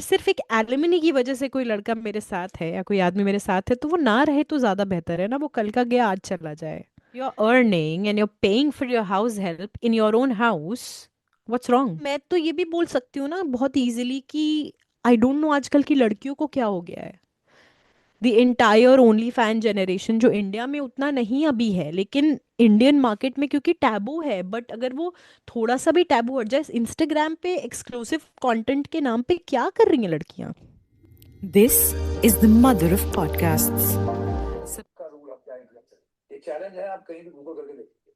सिर्फ एक एलिमनी की वजह से कोई लड़का मेरे साथ है या कोई आदमी मेरे साथ है तो वो ना रहे तो ज्यादा बेहतर है ना, वो कल का गया आज चला जाए। You are earning and you are paying for your house help in your own house, what's wrong? मैं तो ये भी बोल सकती हूँ ना बहुत इजीली कि आई डोंट नो आजकल की लड़कियों को क्या हो गया है। The entire only fan generation जो इंडिया में उतना नहीं अभी है, लेकिन इंडियन मार्केट में क्योंकि टैबू है, बट अगर वो थोड़ा सा भी टैबू हट जाए, इंस्टाग्राम पे एक्सक्लूसिव कंटेंट के नाम पे क्या कर रही हैं लड़कियां। This is the mother of podcasts. सब का रूल आप क्या इंडिया से ये चैलेंज है, आप कहीं भी गूगल करके देखिए।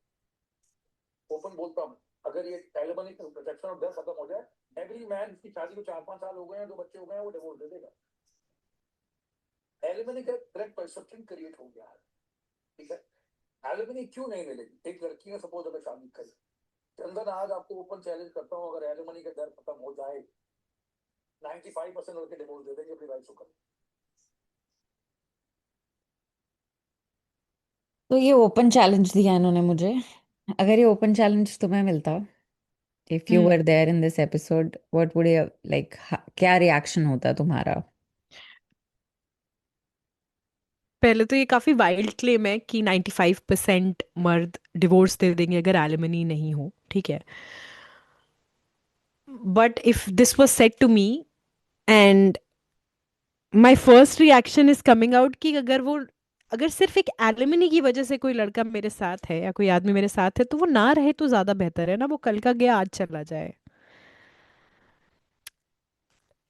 ओपन बोलता हूँ, अगर ये एलिमनी प्रोटेक्शन और डर खत्म हो जाए, एवरी मैन की शादी को 4-5 साल हो गए हैं, 2 बच्चे हो गए हैं, वो डिवोर्स दे देगा। एलिमनी का करेक्ट परसेप्शन क्रिएट हो गया है। ठीक है, एलिमनी क्यों नहीं मिलेगी? एक लड़की ने सपोज अगर शादी करी, चंदन आज आपको ओपन चैलेंज करता हूँ, अगर एलिमनी का डर खत्म हो जाए, 95% लड़के डिवोर्स दे देंगे अपनी वाइफ को। तो ये ओपन चैलेंज दिया इन्होंने मुझे। अगर ये ओपन चैलेंज तुम्हें मिलता, if you hmm were there in this episode, what would you like, क्या रिएक्शन होता तुम्हारा? पहले तो ये काफी वाइल्ड क्लेम है कि 95% मर्द डिवोर्स दे देंगे अगर एलिमनी नहीं हो, ठीक है। But if this was said to me and my first reaction is coming out कि अगर सिर्फ एक एलिमनी की वजह से कोई लड़का मेरे साथ है या कोई आदमी मेरे साथ है तो वो ना रहे तो ज्यादा बेहतर है ना, वो कल का गया आज चला जाए।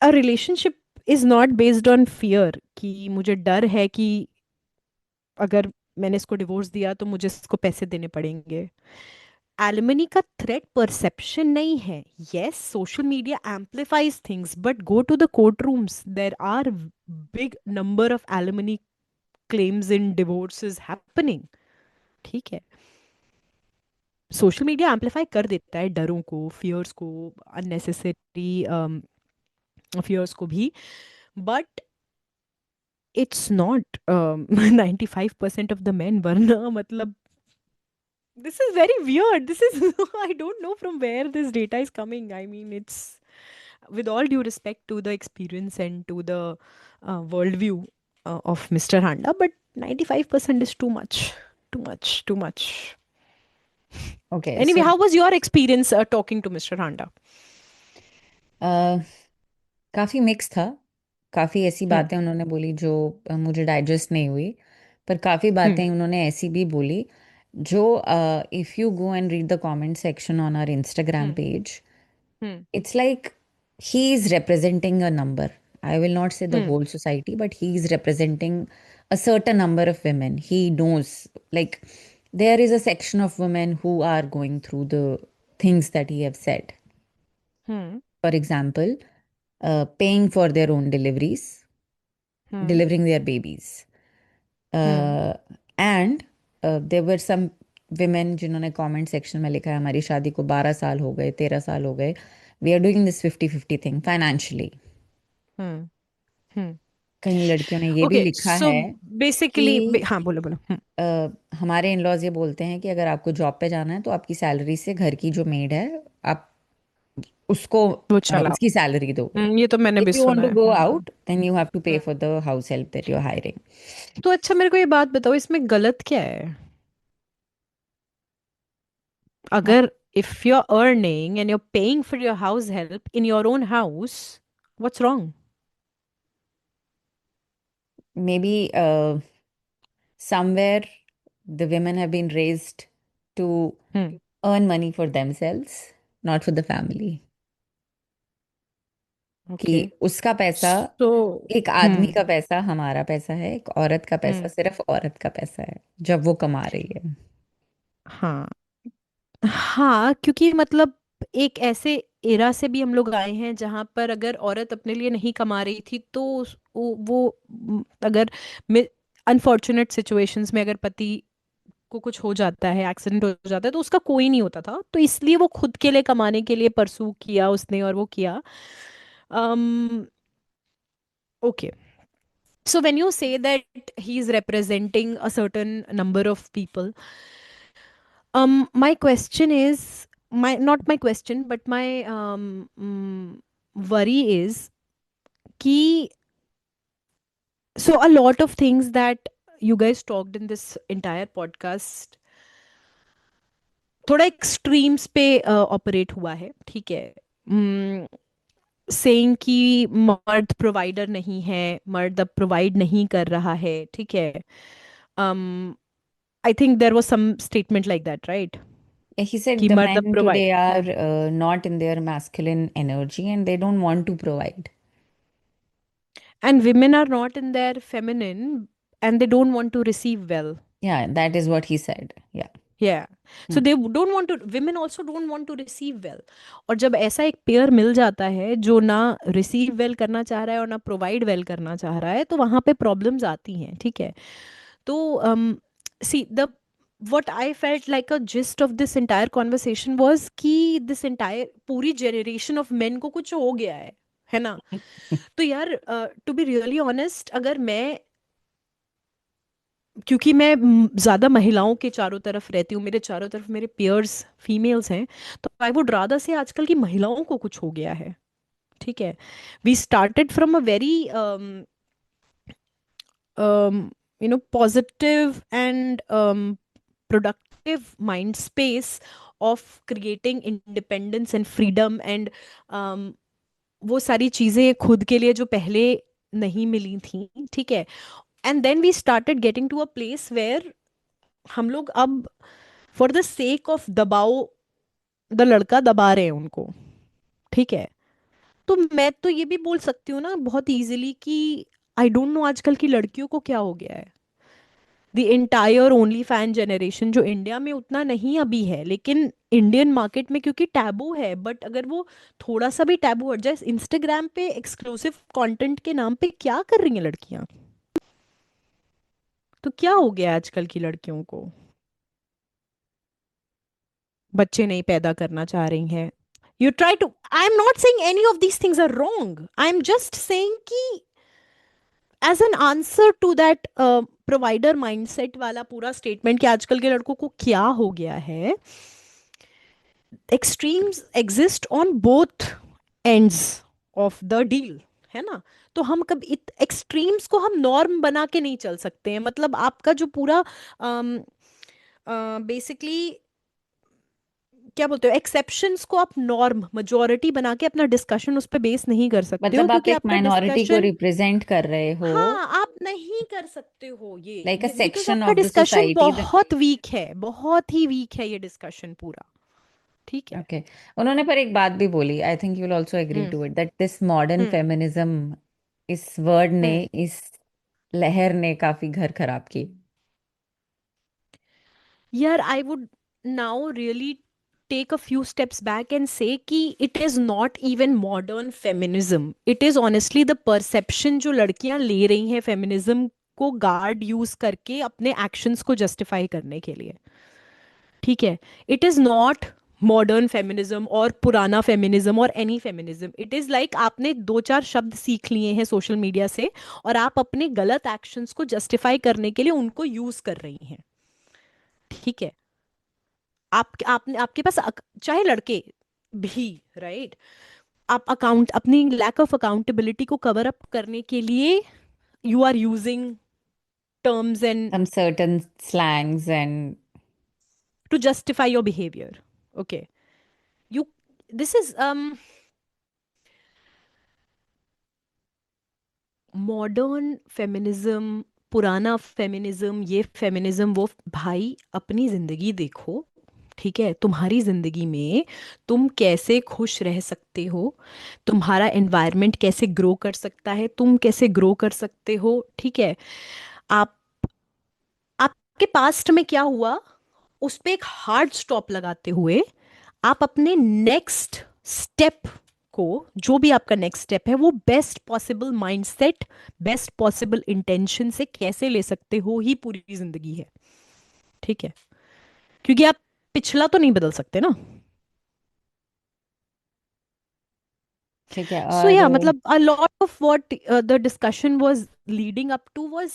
A relationship is not based on fear कि मुझे डर है कि अगर मैंने इसको डिवोर्स दिया तो मुझे इसको पैसे देने पड़ेंगे। एलिमनी का थ्रेट परसेप्शन नहीं है। Yes, social media amplifies things, but go to the courtrooms, there are big number of alimony claims in divorces happening, ठीक है। सोशल मीडिया एम्पलीफाई कर देता है डरों को, फियर्स को, अननेसेसरी फियर्स को भी, but it's not 95% of the main, वरना मतलब this is very weird. This is I don't know from where this data is coming. I mean, it's with all due respect to the experience and to the worldview of Mr. Handa, but 95% is too much. Too much. Too much. Okay, Anyway, so how was your experience talking to Mr. Handa? काफी mix था। काफी ऐसी Hmm. बातें उन्होंने बोली जो मुझे digest नहीं हुई। पर काफी Hmm. बातें उन्होंने ऐसी भी बोली जो, if you go and read the comment section on our Instagram Hmm. Page, Hmm. it's like he is representing a number. I will not say the Hmm. whole society, but he is representing a certain number of women. He knows, like, there is a section of women who are going through the things that he have said. Hmm. For example, paying for their own deliveries, Hmm. delivering their babies. Hmm. Uh, and there were some women जिन्होंने comment section में लिखा है, हमारी शादी को 12 साल हो गए, 13 साल हो गए, we are doing this 50-50 thing financially. Hmm. Hmm. कई लड़कियों ने ये भी Okay, लिखा so है basically, कि हाँ बोलो बोलो। हमारे इन लॉज ये बोलते हैं कि अगर आपको जॉब पे जाना है तो आपकी सैलरी से घर की जो मेड है, आप उसको वो चलाओ। उसकी सैलरी दो। ये तो मैंने इफ भी यू वांट सुना टू है। Go out then you have to pay hmm. For the house help that you are hiring. तो अच्छा मेरे को ये बात बताओ, इसमें गलत क्या है? अगर if you're earning and you're paying for your house help in your own house, what's wrong? May be somewhere the women have been raised to Hmm. earn money for themselves, not for the family। कि Okay. उसका पैसा, So, एक आदमी hmm. का पैसा हमारा पैसा है, एक औरत का पैसा Hmm. सिर्फ औरत का पैसा है जब वो कमा रही है। हाँ। हाँ, क्योंकि मतलब एक ऐसे एरा से भी हम लोग आए हैं जहां पर अगर औरत अपने लिए नहीं कमा रही थी तो अगर अनफॉर्चुनेट सिचुएशंस में अगर पति को कुछ हो जाता है, एक्सीडेंट हो जाता है, तो उसका कोई नहीं होता था, तो इसलिए वो खुद के लिए कमाने के लिए परसू किया उसने और वो किया। um okay, so when you say that he is representing a certain number of people, my question is, my not my question but my worry is, कि so a lot of things that you guys talked in this entire podcast थोड़ा extremes पे operate हुआ है, ठीक है। Saying कि मर्द provider नहीं है, मर्द अब प्रोवाइड नहीं कर रहा है, ठीक है। I think there was some statement like that, right? Yeah, he said कि the मर्द अब men provide, today are not in their masculine energy and they don't want to provide. And women are not in their feminine and they don't want to receive well. Yeah, that is what he said. Yeah. Yeah, so Hmm. they don't want to, women also don't want to receive well. और जब ऐसा एक pair मिल जाता है जो ना receive well करना चाह रहा है और ना प्रोवाइड वेल करना चाह रहा है, तो वहाँ पे प्रॉब्लम्स आती हैं, ठीक है। तो see the what I felt like a gist of this entire conversation was कि this entire पूरी generation of men को कुछ हो गया है ना। तो यार, टू बी रियली ऑनेस्ट, अगर मैं, क्योंकि मैं ज्यादा महिलाओं के चारों तरफ रहती हूँ, मेरे चारों तरफ मेरे पियर्स फीमेल्स हैं, तो आई वुड रादर से आजकल की महिलाओं को कुछ हो गया है, ठीक है। We started from a very positive and productive mind space of creating independence and freedom and वो सारी चीजें खुद के लिए जो पहले नहीं मिली थी, ठीक है। And then we started getting to a place where हम लोग अब फॉर द सेक ऑफ दबाओ, द लड़का दबा रहे हैं उनको, ठीक है। तो मैं तो ये भी बोल सकती हूँ ना बहुत इजीली कि आई डोंट नो आजकल की लड़कियों को क्या हो गया है। The entire only fan generation, जो इंडिया में उतना नहीं अभी है, लेकिन इंडियन मार्केट में क्योंकि टैबू है, बट अगर वो थोड़ा सा भी टैबू हट जाए, इंस्टाग्राम पे एक्सक्लूसिव कंटेंट के नाम पे क्या कर रही हैं लड़कियां। तो क्या हो गया आजकल की लड़कियों को, बच्चे नहीं पैदा करना चाह रही हैं। You try to, I am not saying any of these things are wrong, I am just saying कि as an answer to that provider mindset वाला पूरा स्टेटमेंट कि आजकल के लड़कों को क्या हो गया है, extremes exist on both ends of the deal, है ना। तो हम कब एक्सट्रीम्स को हम नॉर्म बना के नहीं चल सकते हैं। मतलब आपका जो पूरा बेसिकली क्या बोलते हो, एक्सेप्शंस को आप नॉर्म मेजोरिटी बना के अपना डिस्कशन उस पर बेस नहीं कर सकते हो, मतलब आप क्योंकि एक आपका माइनॉरिटी को डिस्कशन, रिप्रेजेंट कर रहे हो, हाँ आप नहीं कर सकते हो ये, लाइक अ बिकॉज सेक्शन आपका ऑफ द डिस्कशन सोसाइटी। बहुत वीक है, बहुत ही वीक है ये डिस्कशन पूरा, ठीक है। ओके, उन्होंने पर एक बात भी बोली, I think you will also agree hmm. To it, that this modern hmm. Feminism, इस वर्ड ने, हम्म। इस लहर ने काफी घर खराब की। यार I would now really take a few steps back and say कि it is not even modern feminism, it is honestly the perception जो लड़कियां ले रही हैं फेमिनिज्म को गार्ड यूज करके अपने एक्शंस को जस्टिफाई करने के लिए, ठीक है। It is not modern feminism और पुराना फेमिनिज्म और any feminism, it is like आपने दो चार शब्द सीख लिए हैं सोशल मीडिया से और आप अपने गलत एक्शंस को जस्टिफाई करने के लिए उनको यूज कर रही हैं, ठीक है। आपने आपके पास चाहे लड़के भी, राइट, आप अकाउंट अपनी लैक ऑफ अकाउंटेबिलिटी को कवर अप करने के लिए you are using terms and Some certain slangs and to justify your behaviour, okay. You, this is modern feminism, पुराना फेमिनिज्म, ये फेमिनिज्म, वो भाई अपनी जिंदगी देखो, ठीक है। तुम्हारी जिंदगी में तुम कैसे खुश रह सकते हो, तुम्हारा एनवायरनमेंट कैसे ग्रो कर सकता है, तुम कैसे ग्रो कर सकते हो, ठीक है। आप, आपके पास्ट में क्या हुआ उस पे एक हार्ड स्टॉप लगाते हुए आप अपने नेक्स्ट स्टेप को, जो भी आपका नेक्स्ट स्टेप है, वो best possible mindset, best possible intention से कैसे ले सकते हो ही पूरी जिंदगी है, ठीक है। क्योंकि आप पिछला तो नहीं बदल सकते ना। ठीक है। सो और या मतलब a lot of what the discussion was leading up to was,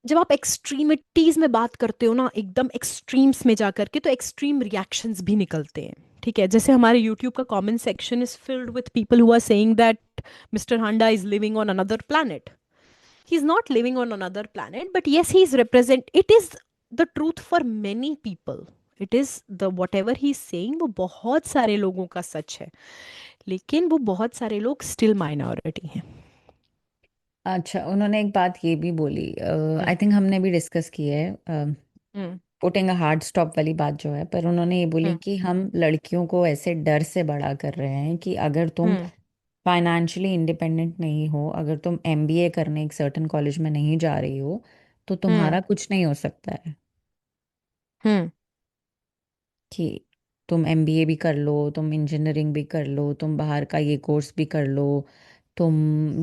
जब आप एक्सट्रीमिटीज में बात करते हो ना, एकदम एक्सट्रीम्स में जा करके, तो एक्सट्रीम रिएक्शंस भी निकलते हैं, ठीक है। जैसे हमारे यूट्यूब का comment section is filled with people who are saying that that Mr. Handa is living on another planet. He's not living on another planet, but yes, he's represent, it is the truth for many people. It is the whatever he's saying, वो बहुत सारे लोगों का सच है, लेकिन वो बहुत सारे लोग स्टिल माइनॉरिटी हैं. अच्छा, उन्होंने एक बात ये भी बोली, हम्म. आई थिंक हमने भी डिस्कस की है, हम्म. पुटिंग अ हार्ड स्टॉप वाली बात जो है, पर उन्होंने ये बोली हम्म. कि हम लड़कियों को ऐसे डर से बड़ा कर रहे हैं कि अगर तुम हम्म. फाइनेंशियली इंडिपेंडेंट नहीं हो, अगर तुम एमबीए करने एक सर्टेन कॉलेज में नहीं जा रही हो, तो हम्म. तुम्हारा कुछ नहीं हो सकता है। हम्म. कि तुम एमबीए भी कर लो, तुम इंजीनियरिंग भी कर लो, तुम बाहर का ये कोर्स भी कर लो, तुम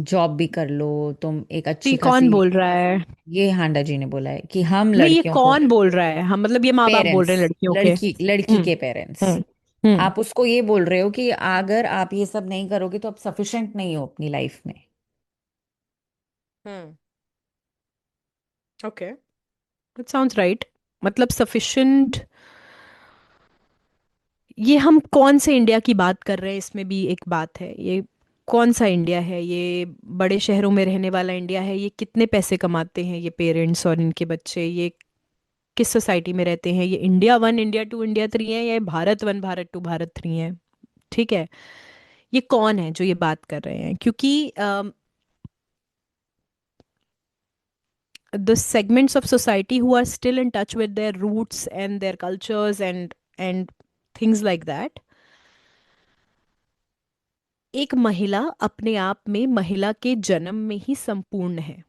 जॉब भी कर लो, तुम एक तो ये अच्छी कौन खासी। बोल रहा है? ये हांडा जी ने बोला है कि हम नहीं, ये लड़कियों को, कौन बोल रहा है? हम मतलब ये माँ बाप बोल पेरेंट्स, रहे हैं लड़कियों के? लड़की लड़की हम्म. के पेरेंट्स, हम्म. हम्म. आप उसको ये बोल रहे हो कि अगर आप ये सब नहीं करोगे तो आप सफिशिएंट नहीं हो अपनी लाइफ में। Hmm. Okay, it sounds right. मतलब सफिशिएंट, ये हम कौन से इंडिया की बात कर रहे हैं, इसमें भी एक बात है. ये कौन सा इंडिया है? ये बड़े शहरों में रहने वाला इंडिया है? ये कितने पैसे कमाते हैं ये पेरेंट्स और इनके बच्चे? ये किस सोसाइटी में रहते हैं? ये India one, India two, India three है, या ये Bharat one, Bharat two, Bharat three है? ठीक है. ये कौन है जो ये बात कर रहे हैं? क्योंकि the segments of society who are still in touch with their roots and their cultures and things like that, एक महिला अपने आप में महिला के जन्म में ही संपूर्ण है.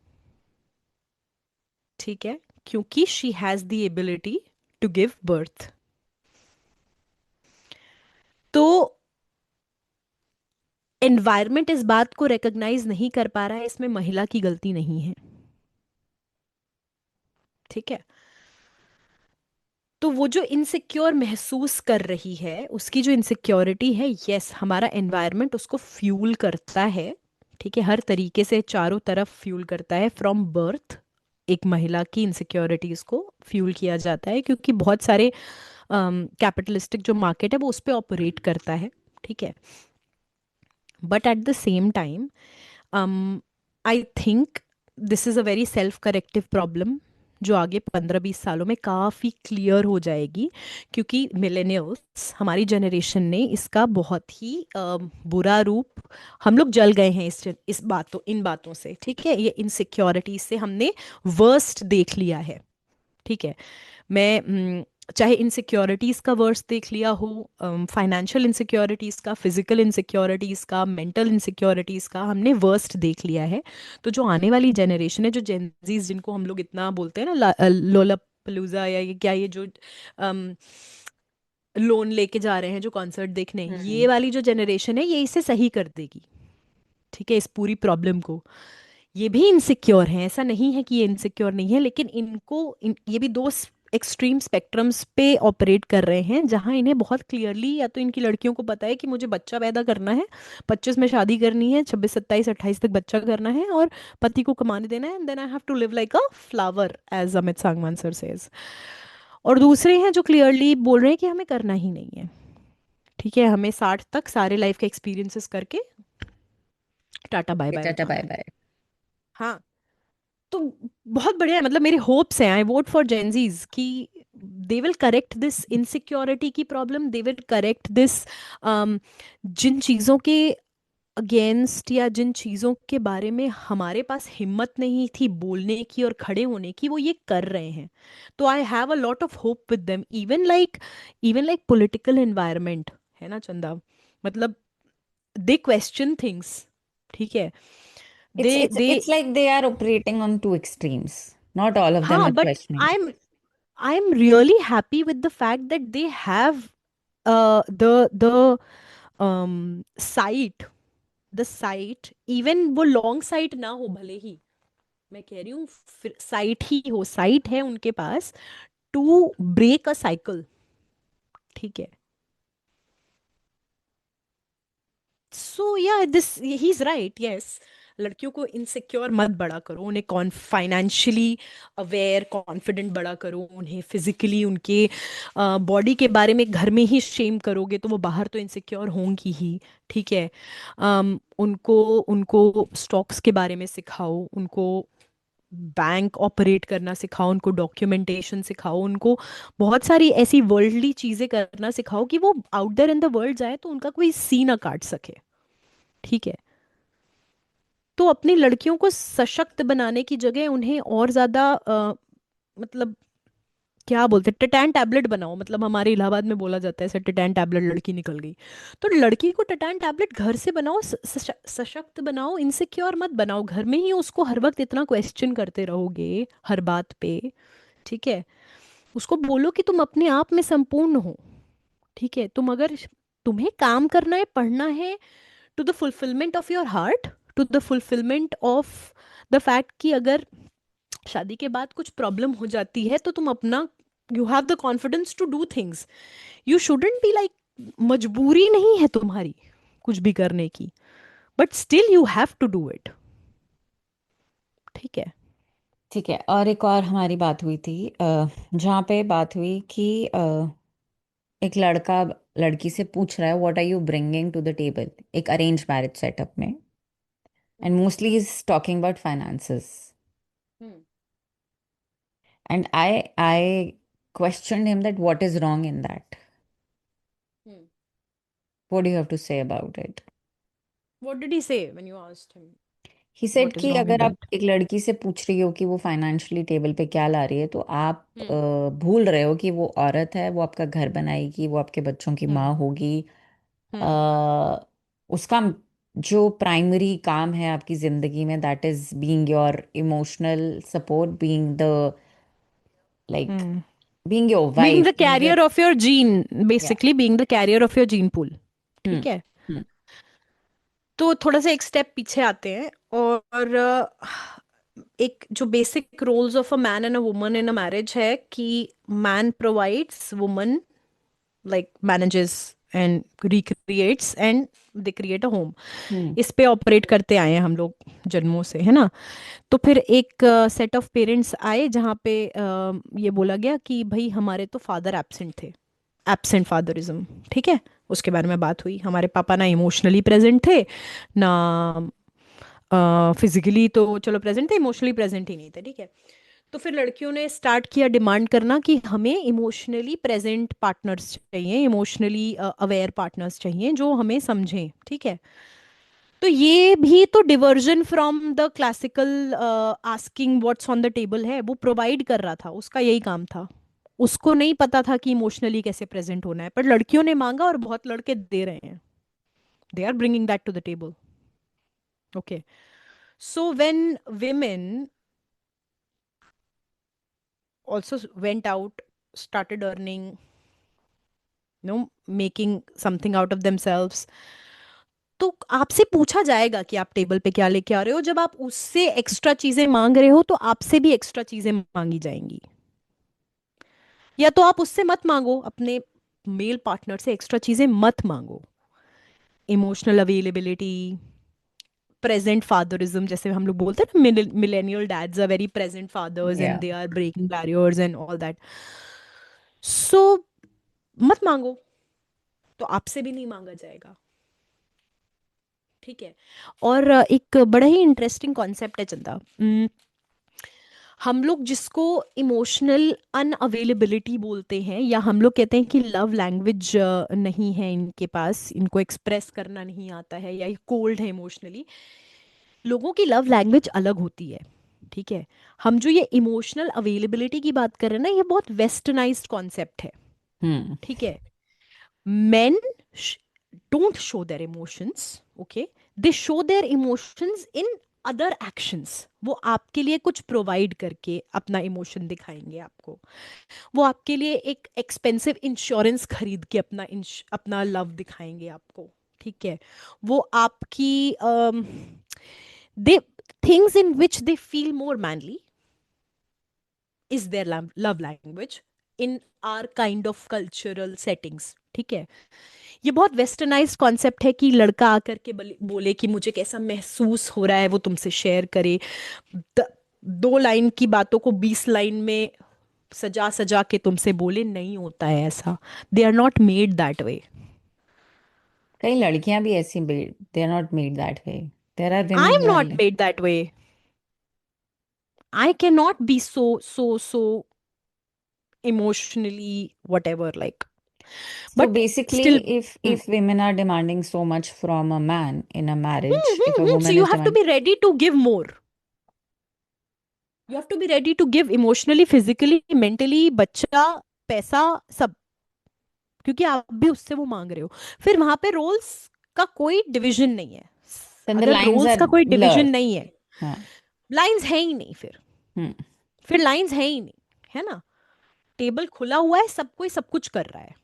ठीक है, क्योंकि she has the ability to give birth. तो एनवायरमेंट इस बात को रिकॉग्नाइज नहीं कर पा रहा है, इसमें महिला की गलती नहीं है. ठीक है. तो वो जो इनसिक्योर महसूस कर रही है, उसकी जो इनसिक्योरिटी है, यस, हमारा एनवायरनमेंट उसको फ्यूल करता है. ठीक है, हर तरीके से चारों तरफ फ्यूल करता है. फ्रॉम बर्थ एक महिला की इनसिक्योरिटीज को फ्यूल किया जाता है, क्योंकि बहुत सारे कैपिटलिस्टिक जो मार्केट है वो उस पर ऑपरेट करता है. ठीक है. But at the same time I think this is a very self corrective problem, जो आगे 15-20 सालों में काफ़ी क्लियर हो जाएगी. क्योंकि मिलेनियल्स, हमारी जनरेशन ने इसका बहुत ही बुरा रूप, हम लोग जल गए हैं इस बातों, इन बातों से. ठीक है, ये इनसिक्योरिटी से हमने वर्स्ट देख लिया है. ठीक है. मैं चाहे इनसिक्योरिटीज़ का वर्स देख लिया हो, फाइनेंशियल इनसिक्योरिटीज़ का, फिजिकल इनसिक्योरिटीज़ का, मेंटल इनसिक्योरिटीज़ का, हमने वर्स्ट देख लिया है. तो जो आने वाली जनरेशन है, जो जेनजीज जिनको हम लोग इतना बोलते हैं ना, लोलापलूजा, या ये क्या, ये जो लोन लेके जा रहे हैं जो कॉन्सर्ट देखने, ये हम्म। वाली जो जनरेशन है, ये इसे सही कर देगी. ठीक है, इस पूरी प्रॉब्लम को. ये भी इनसिक्योर हैं, ऐसा नहीं है कि ये इनसिक्योर नहीं है, लेकिन ये भी दो एक्सट्रीम स्पेक्ट्रम्स पे ऑपरेट कर रहे हैं, जहां इन्हें बहुत क्लियरली, या तो इनकी लड़कियों को पता है कि मुझे बच्चा पैदा करना है, 25 में शादी करनी है, 26, 27, 28 तक बच्चा करना है, और पति को कमाने देना है, and then I have to live like a flower, as Amit Sangwan sir says. और दूसरे हैं जो क्लियरली बोल रहे हैं कि हमें करना ही नहीं है. ठीक है, हमें 60 तक सारे लाइफ के एक्सपीरियंसेस करके टाटा बाय बाय टाटा होना बाय है. बाय। हाँ. तो बहुत बढ़िया है, मतलब मेरे होप्स हैं, आई वोट फॉर जेनजीज कि they will correct this insecurity की problem, they will correct this, जिन चीज़ों के अगेंस्ट, या जिन चीज़ों के बारे में हमारे पास हिम्मत नहीं थी बोलने की और खड़े होने की, वो ये कर रहे हैं. तो I have a lot of hope with them. Even like political environment है ना चंदा, मतलब दे क्वेश्चन थिंग्स. ठीक है. It's they it's they it's like they are operating on two extremes. Not all of them हाँ, are but questioning. I'm really happy with the fact that they have the site, the site, even वो long site ना हो भले ही, मैं कह रही हूँ site ही हो, साइट है उनके पास टू ब्रेक अ साइकिल. ठीक है. So yeah, this, he's right, yes. लड़कियों को इनसिक्योर मत बड़ा करो, उन्हें फाइनेंशियली अवेयर कॉन्फिडेंट बड़ा करो, उन्हें फिजिकली उनके बॉडी के बारे में घर में ही शेम करोगे तो वो बाहर तो इनसिक्योर होंगी ही। ठीक है। उनको उनको स्टॉक्स के बारे में सिखाओ, उनको बैंक ऑपरेट करना सिखाओ, उनको डॉक्यूमेंटेशन सिखाओ, उनको बहुत सारी ऐसी वर्ल्डली चीजें करना सिखाओ कि वो out there in the world जाए तो उनका कोई सी ना काट सके। ठीक है। तो अपनी लड़कियों को सशक्त बनाने की जगह उन्हें और ज्यादा मतलब क्या बोलते हैं, टिटैन टैबलेट बनाओ। मतलब हमारे इलाहाबाद में बोला जाता है ऐसे, टिटैन टैबलेट लड़की निकल गई। तो लड़की को टिटैन टैबलेट घर से बनाओ, सशक्त बनाओ, इनसिक्योर मत बनाओ। घर में ही उसको हर वक्त इतना क्वेश्चन करते रहोगे हर बात पे। ठीक है। उसको बोलो कि तुम अपने आप में संपूर्ण हो। ठीक है। अगर तुम्हें काम करना है, पढ़ना है, to the fulfilment of your heart, to the fulfilment of the fact कि अगर शादी के बाद कुछ प्रॉब्लम हो जाती है तो तुम अपना, you have the confidence to do things. You shouldn't be like, मजबूरी नहीं है तुम्हारी कुछ भी करने की, but still you have to do it. ठीक है। ठीक है। और एक और हमारी बात हुई थी जहाँ पे बात हुई कि एक लड़का लड़की से पूछ रहा है what are you bringing to the table, एक अरेंज मैरिज सेटअप में, and mostly is talking about finances, hmm. And I questioned him that what is wrong in that. Hmm. What do you have to say about it? What did he say when you asked him he said what is कि wrong in अगर आप that? एक लड़की से पूछ रही हो कि वो फाइनेंशियली टेबल पे क्या ला रही है तो आप हम्म। भूल रहे हो कि वो औरत है, वो आपका घर बनाएगी, वो आपके बच्चों की हम्म। माँ होगी। हम्म। अ, उसका जो प्राइमरी काम है आपकी ज़िंदगी में, that is being your emotional support, being the like hmm. Being your Being wife, the being carrier your of your gene, या। basically being the carrier of your gene pool। हम्म। ठीक है। हम्म। तो थोड़ा सा एक स्टेप पीछे आते हैं और एक जो basic roles of a man and a woman in a marriage है कि man provides, woman like manages and recreates and they create a home. Hmm. इस पे ऑपरेट करते आए हैं हम लोग जन्मों से, है ना। तो फिर एक सेट ऑफ पेरेंट्स आए जहाँ पे ये बोला गया कि भाई हमारे तो फादर एब्सेंट थे, एब्सेंट फादरिज्म। ठीक है। उसके बारे में बात हुई। हमारे पापा ना इमोशनली प्रेजेंट थे, ना फिजिकली तो चलो प्रेजेंट थे, इमोशनली प्रेजेंट ही नहीं थे। ठीक है। तो फिर लड़कियों ने स्टार्ट किया डिमांड करना कि हमें इमोशनली प्रेजेंट पार्टनर्स चाहिए, इमोशनली अवेयर पार्टनर्स चाहिए जो हमें समझें। ठीक है। तो ये भी तो diversion from the classical asking what's on the table है, वो प्रोवाइड कर रहा था, उसका यही काम था। उसको नहीं पता था कि इमोशनली कैसे प्रेजेंट होना है, पर लड़कियों ने मांगा और बहुत लड़के दे रहे हैं। They are bringing that to the table. Okay. So when women also went out, started earning, making something out of themselves, तो आपसे पूछा जाएगा कि आप टेबल पे क्या लेके आ रहे हो। जब आप उससे एक्स्ट्रा चीजें मांग रहे हो तो आपसे भी एक्स्ट्रा चीजें मांगी जाएंगी। या तो आप उससे मत मांगो, अपने मेल पार्टनर से एक्स्ट्रा चीजें मत मांगो। इमोशनल अवेलेबिलिटी, प्रेजेंट फादरिज्म, जैसे हम लोग बोलते हैं ना, millennial dads are very present fathers and ya. They are breaking barriers and all that. So मत मांगो, तो आपसे भी नहीं मांगा जाएगा। ठीक है। और एक बड़ा ही इंटरेस्टिंग कॉन्सेप्ट है चंदा। हम लोग जिसको इमोशनल अनअवेलेबिलिटी बोलते हैं, या हम लोग कहते हैं कि लव लैंग्वेज नहीं है इनके पास, इनको एक्सप्रेस करना नहीं आता है, या ये कोल्ड है इमोशनली। लोगों की लव लैंग्वेज अलग होती है। ठीक है। हम जो ये इमोशनल अवेलेबिलिटी की बात कर रहे हैं ना, ये बहुत वेस्टर्नाइज्ड कॉन्सेप्ट है। हम्म। ठीक है। Men don't show their emotions, okay? They show their emotions in other actions. वो आपके लिए कुछ प्रोवाइड करके अपना इमोशन दिखाएंगे आपको। वो आपके लिए एक एक्सपेंसिव इंश्योरेंस खरीद के अपना लव दिखाएंगे आपको। ठीक है। वो आपकी they things in which they feel more manly is there love language in our kind of cultural settings. ठीक है। ये बहुत वेस्टर्नाइज्ड कॉन्सेप्ट है कि लड़का आकर के बोले कि मुझे कैसा महसूस हो रहा है, वो तुमसे शेयर करे। 2 लाइन की बातों को 20 लाइन में सजा सजा के तुमसे बोले, नहीं होता है ऐसा। They are not made that way. कई लड़कियां भी ऐसी, they are not made that way. There are I women am who not are. Made that way. I can not be so emotionally whatever, like, So but basically, still. Hmm. if women are demanding so much from a man in a marriage, if a So woman you is have to demanding, be ready to give more. You have to be ready to give emotionally, physically, mentally, बच्चा, पैसा, सब। क्योंकि आप भी उससे वो मांग रहे हो। फिर वहां पे रोल्स का कोई डिवीजन नहीं है। then the अगर lines रोल्स are का कोई डिवीजन blurred. नहीं है, हाँ. लाइंस है ही नहीं फिर। Hmm. फिर लाइंस है ही नहीं, है ना। टेबल खुला हुआ है, सब कोई सब कुछ कर रहा है।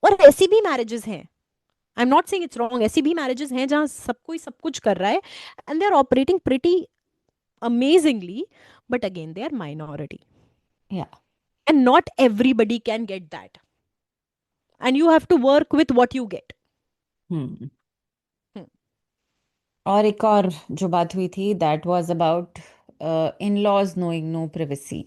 और ऐसी भी मैरिजेस हैं, आई am not saying it's wrong, ऐसी भी मैरिजेस हैं जहां सब कोई सब कुछ कर रहा है, and they are operating pretty amazingly. But again they are minority, Yeah. And not everybody can get that, and you have to work with what you get. Hmm. और एक और जो बात हुई थी, that was about in-laws knowing no privacy.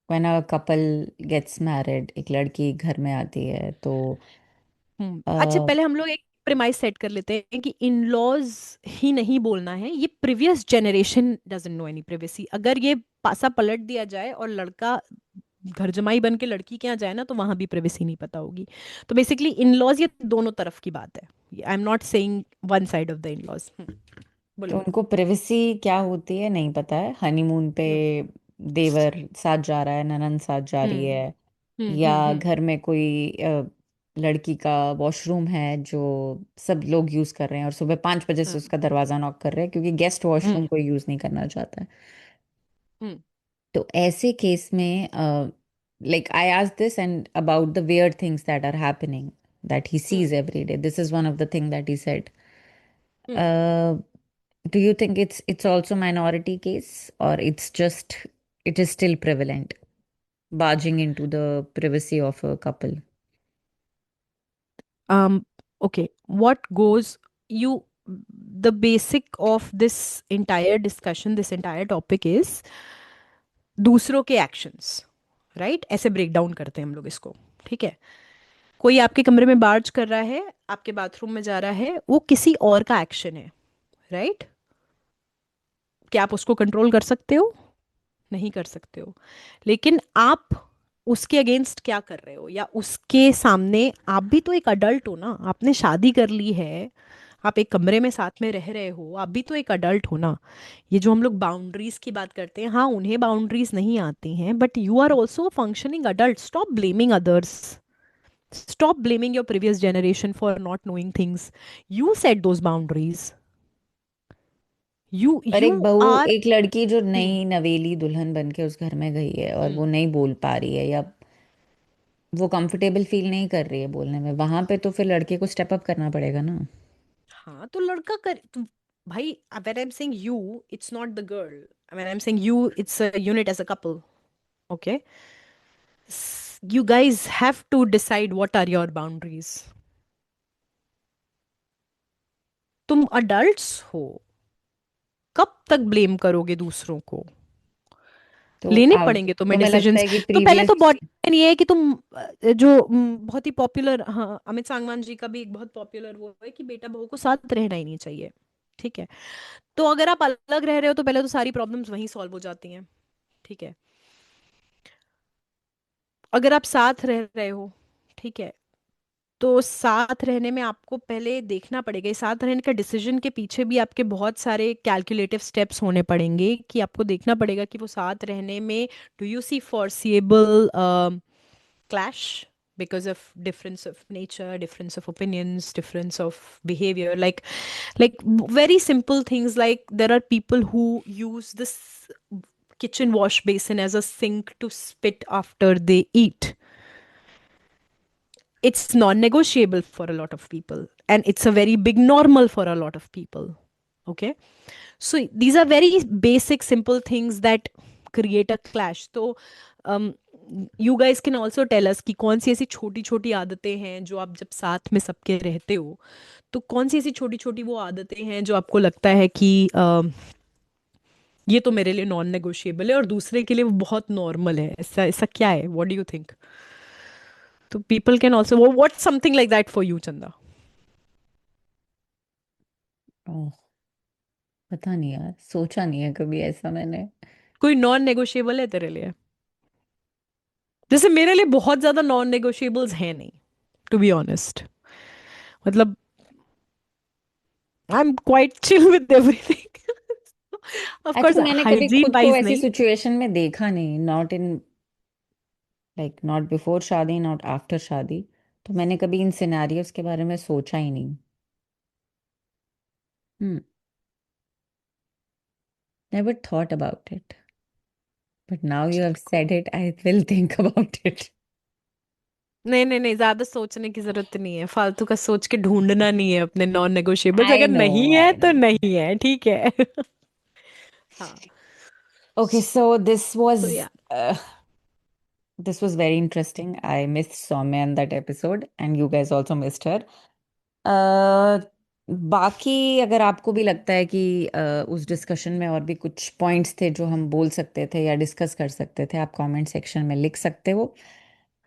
When a couple gets married, एक लड़की घर में आती है तो अच्छा, uh, पहले हम लोग एक प्रेमाइज सेट कर लेते हैं कि इन लॉज ही नहीं बोलना है, ये previous generation doesn't know any privacy. अगर ये पासा पलट दिया जाए और लड़का घर जमाई बन के लड़की के यहाँ जाए ना, तो वहां भी प्रिवेसी नहीं पता होगी। तो बेसिकली इन लॉज ये दोनों तरफ की बात है। I am not saying one side of the in laws. तो बोलो। उनको प्रिवेसी क्या होती है नहीं पता है। हनीमून पे हम्म देवर साथ जा रहा है, ननंद साथ जा रही हम्म है, या हम्म घर में कोई लड़की का वॉशरूम है जो सब लोग यूज कर रहे हैं और सुबह 5 बजे से हम्म उसका दरवाजा नॉक कर रहे हैं क्योंकि गेस्ट वॉशरूम हम्म कोई यूज नहीं करना चाहता है। हम्म तो ऐसे केस में like I asked this and about the weird things that are happening that he hmm sees every day. This is one of the thing that he said. Hmm Uh, do you think it's also minority case or it's just it is still prevalent, barging into the privacy of a couple? Okay, what goes, you, the basic of this entire discussion, this entire topic is दूसरों के actions, right? ऐसे break down करते हैं हम लोग इसको। ठीक है, कोई आपके कमरे में बार्ज कर रहा है, आपके बाथरूम में जा रहा है, वो किसी और का एक्शन है, राइट? क्या आप उसको कंट्रोल कर सकते हो? नहीं कर सकते हो। लेकिन आप उसके अगेंस्ट क्या कर रहे हो, या उसके सामने, आप भी तो एक अडल्ट हो ना, आपने शादी कर ली है, आप एक कमरे में साथ में रह रहे हो, आप भी तो एक अडल्ट हो ना। ये जो हम लोग बाउंड्रीज की बात करते हैं, हाँ उन्हें बाउंड्रीज नहीं आती हैं, but you are also functioning adult. Stop blaming others, stop blaming your previous generation for not knowing things. You set those boundaries, you पर यू एक बहू, आर। एक लड़की जो नई नवेली दुल्हन बन के उस घर में गई है और वो नहीं बोल पा रही है या वो कंफर्टेबल फील नहीं कर रही है बोलने में, वहां पे तो फिर लड़के को स्टेप अप करना पड़ेगा ना। हाँ तो लड़का कर भाई, when I'm saying you, it's not the girl. When I'm saying you, it's a unit as a couple. Okay, you guys have to decide what are your boundaries. तुम adults हो, कब तक ब्लेम करोगे दूसरों को? तो लेने आप, पड़ेंगे तुम्हें तुम्हें लगता डिसीजंस। है कि तो पहले तो प्रीवियस, बॉटम ये है कि तुम जो बहुत ही पॉपुलर, हाँ, अमित सांगवान जी का भी एक बहुत पॉपुलर वो है कि बेटा बहू को साथ रहना ही नहीं चाहिए। ठीक है, तो अगर आप अलग रह रहे हो तो पहले तो सारी प्रॉब्लम्स वहीं सॉल्व हो जाती हैं। ठीक है, अगर आप साथ रह रहे हो, ठीक है, तो साथ रहने में आपको पहले देखना पड़ेगा, इस साथ रहने का डिसीजन के पीछे भी आपके बहुत सारे कैलकुलेटिव स्टेप्स होने पड़ेंगे, कि आपको देखना पड़ेगा कि वो साथ रहने में do you see foreseeable clash because of difference of nature, difference of opinions, difference of behavior, like very simple things, like there are people who use this kitchen wash basin as a sink to spit after they eat. It's non-negotiable for a lot of people, and it's a very big normal for a lot of people. Okay, so these are very basic simple things that create a clash. So you guys can also tell us कि कौन सी ऐसी छोटी छोटी आदतें हैं जो आप जब साथ में सबके रहते हो, तो कौन सी ऐसी छोटी छोटी वो आदतें हैं जो आपको लगता है कि ये तो मेरे लिए नॉन नेगोशिएबल है और दूसरे के लिए वो बहुत नॉर्मल है, ऐसा ऐसा क्या है, व्हाट डू यू थिंक? तो people can also, what something like that for you, चंदा? ओह, पता नहीं यार, सोचा नहीं है कभी ऐसा मैंने। कोई नॉन नेगोशिएबल है तेरे लिए? जैसे मेरे लिए बहुत ज्यादा नॉन नेगोशिएबल्स हैं नहीं, टू बी ऑनेस्ट। मतलब I am quite chill with everything. Of I course think मैंने कभी हाइजीन खुद को वाइज ऐसी नहीं। सिचुएशन में देखा नहीं, not in, like not before शादी, नॉट आफ्टर शादी। तो मैंने कभी इन सिनेरियोस के बारे में सोचा ही नहीं। Hmm. Never thought about it, but now you have said it, I will think about it. नहीं नहीं नहीं, ज्यादा सोचने की जरूरत नहीं है, फालतू का सोच के ढूंढना नहीं है अपने नॉन नेगोशिएबल्स, आई अगर नो, नहीं है आई तो नो। नहीं है, ठीक है। हाँ। Okay, so तो या this was very interesting. I missed Soumya in that episode, and you guys also missed her. Uh, बाकी अगर आपको भी लगता है कि उस डिस्कशन में और भी कुछ पॉइंट्स थे जो हम बोल सकते थे या डिस्कस कर सकते थे, आप कमेंट सेक्शन में लिख सकते हो।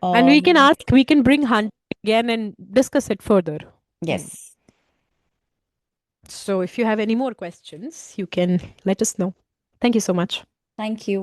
and we और can ask, we can bring Hunt again and discuss it further. Hmm. Yes, So if you have any more questions, you can let us know. Thank you so much. Thank you.